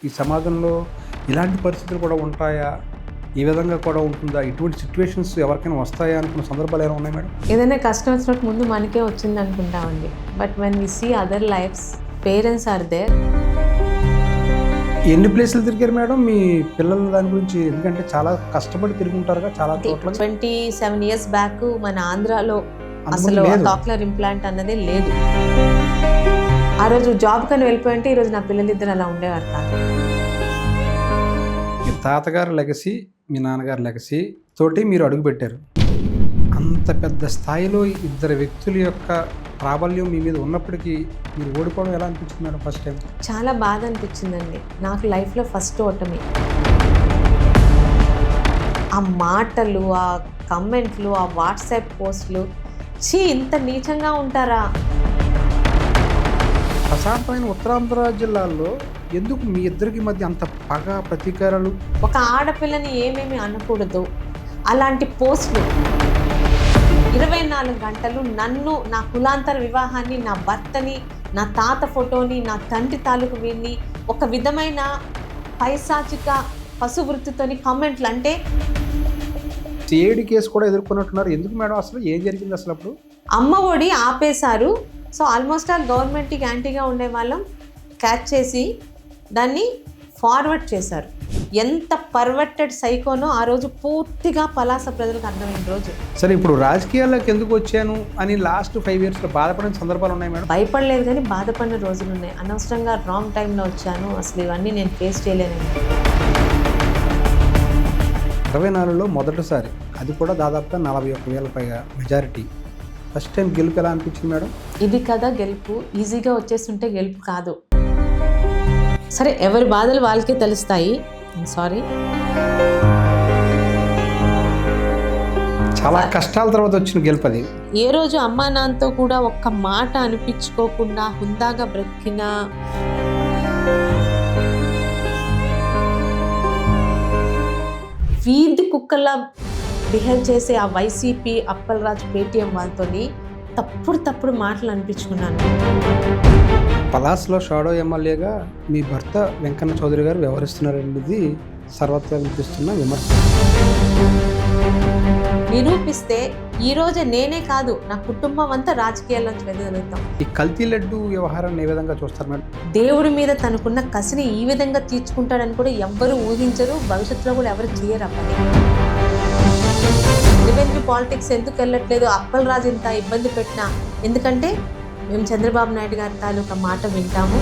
ఈ సమాజంలో ఇలాంటి పరిస్థితులు కూడా ఉంటాయా, ఈ విధంగా కూడా ఉంటుందా, ఇటువంటి సిచ్యువేషన్స్ ఎవరికైనా వస్తాయా అనుకున్న సందర్భాలు ఏమైనా ఉన్నాయి మేడం? ఏదైనా కష్టం వచ్చినప్పుడు ముందు మనకే వచ్చింది అనుకుంటామండి. But when we see other lifes, parents are there. ఎన్ని ప్లేసులు తిరిగారు మేడం మీ పిల్లలు దాని గురించి? ఎందుకంటే చాలా కష్టపడి తిరుగుంటారుగా చాలా చోట్ల. 27 years బ్యాక్ మన ఆంధ్రాలో అసలు డాక్టర్ ఇంప్లాంట్ అన్నదే లేదు. ఆ రోజు జాబ్ కని వెళ్ళిపోయింటే ఈరోజు నా పిల్లలిద్దరు అలా ఉండేవారు కాదు. మీ తాతగారు లెగసీ, మీ నాన్నగారు లెగసీ తోటి మీరు అడుగుపెట్టారు. అంత పెద్ద స్థాయిలో ఇద్దరు వ్యక్తుల యొక్క ప్రాబల్యం మీ మీద ఉన్నప్పటికీ మీరు ఓడిపోవడం ఎలా అనిపించింది మేడం ఫస్ట్ టైం? చాలా బాధ అనిపించిందండి. నాకు లైఫ్లో ఫస్ట్ ఓటమి. ఆ మాటలు, ఆ కమెంట్లు, ఆ వాట్సాప్ పోస్టులు, ఇంత నీచంగా ఉంటారా? ప్రశాంతమైన ఉత్తరాంధ్ర జిల్లాల్లో ఎందుకు మీ ఇద్దరికి మధ్య అంత పగ, ప్రతీకారాలు? ఒక ఆడపిల్లని ఏమేమి అనకూడదు అలాంటి పోస్టులు 24 గంటలు నన్ను, నా కులాంతర వివాహాన్ని, నా భర్తని, నా తాత ఫోటోని, నా తండ్రి తాలూకు వీరిని ఒక విధమైన పైశాచిక పశువృత్తితోని కామెంట్లు. అంటే సిఐడి కేసు కూడా ఎదుర్కొన్నట్టున్నారు. ఎందుకు మేడం అసలు ఏం జరిగింది అసలు అప్పుడు? అమ్మ ఒడి ఆపేశారు. సో ఆల్మోస్ట్ ఆ గవర్నమెంట్కి యాంటీగా ఉండే వాళ్ళం క్యాచ్ చేసి దాన్ని ఫార్వర్డ్ చేశారు. ఎంత పర్వర్టెడ్ సైకోనో ఆ రోజు పూర్తిగా పలాస ప్రజలకు అర్థమైన రోజు. సరే, ఇప్పుడు రాజకీయాల్లోకి ఎందుకు వచ్చాను అని లాస్ట్ 5 years బాధపడిన సందర్భాలు ఉన్నాయి మేడం? భయపడలేదు కానీ బాధపడిన రోజులు ఉన్నాయి. అనవసరంగా రాంగ్ టైంలో వచ్చాను, అసలు ఇవన్నీ నేను ఫేస్ చేయలేను. 24లో మొదటిసారి, అది కూడా దాదాపుగా 41,000 పైగా మెజారిటీ. ఫస్ట్ టైం గెలుపు ఎలా అనిపించింది మేడం? ఇది కదా గెలుపు. ఈజీగా వచ్చేస్తుంటే గెలుపు కాదు. సరే, ఎవరి బాధలు వాళ్ళకే తెలుస్తాయి. సారీ, చాలా కష్టాల తర్వాత వచ్చిన గెలుపు అది. ఏ రోజు అమ్మా నాన్నతో కూడా ఒక్క మాట అనిపించుకోకుండా హుందాగా బ్రతికిన వీధి కుక్కల్లా బిహేవ్ చేసే ఆ వైసీపీ, అప్పలరాజు, పేటీఎం వాళ్ళతోని తప్పుడు మాటలు అనిపించుకున్నాను. పలాస్లో షాడో ఎమ్మెల్యేగా మీ భర్త వెంకన్న చౌదరి గారు వ్యవహరిస్తున్నారనేది సర్వత్రా వినిపిస్తున్న విమర్శ. నిరూపిస్తే ఈ రోజే నేనే కాదు, నా కుటుంబం అంతా రాజకీయాల్లోంచి వెదజల్లుతాం. ఈ కల్తీ లడ్డు వ్యవహారాన్ని ఏ విధంగా చూస్తారు మేడం? దేవుడి మీద తనకున్న కసిని ఈ విధంగా తీర్చుకుంటాడని కూడా ఎవ్వరూ ఊహించరు. భవిష్యత్తులో కూడా ఎవరు చేయరు. అప్పని రివెన్యూ పాలిటిక్స్ ఎందుకు వెళ్ళట్లేదు? అప్పలరాజు ఇంత ఇబ్బంది పెట్టినా, ఎందుకంటే మేము చంద్రబాబు నాయుడు గారి తాలూకా మాట వింటాము.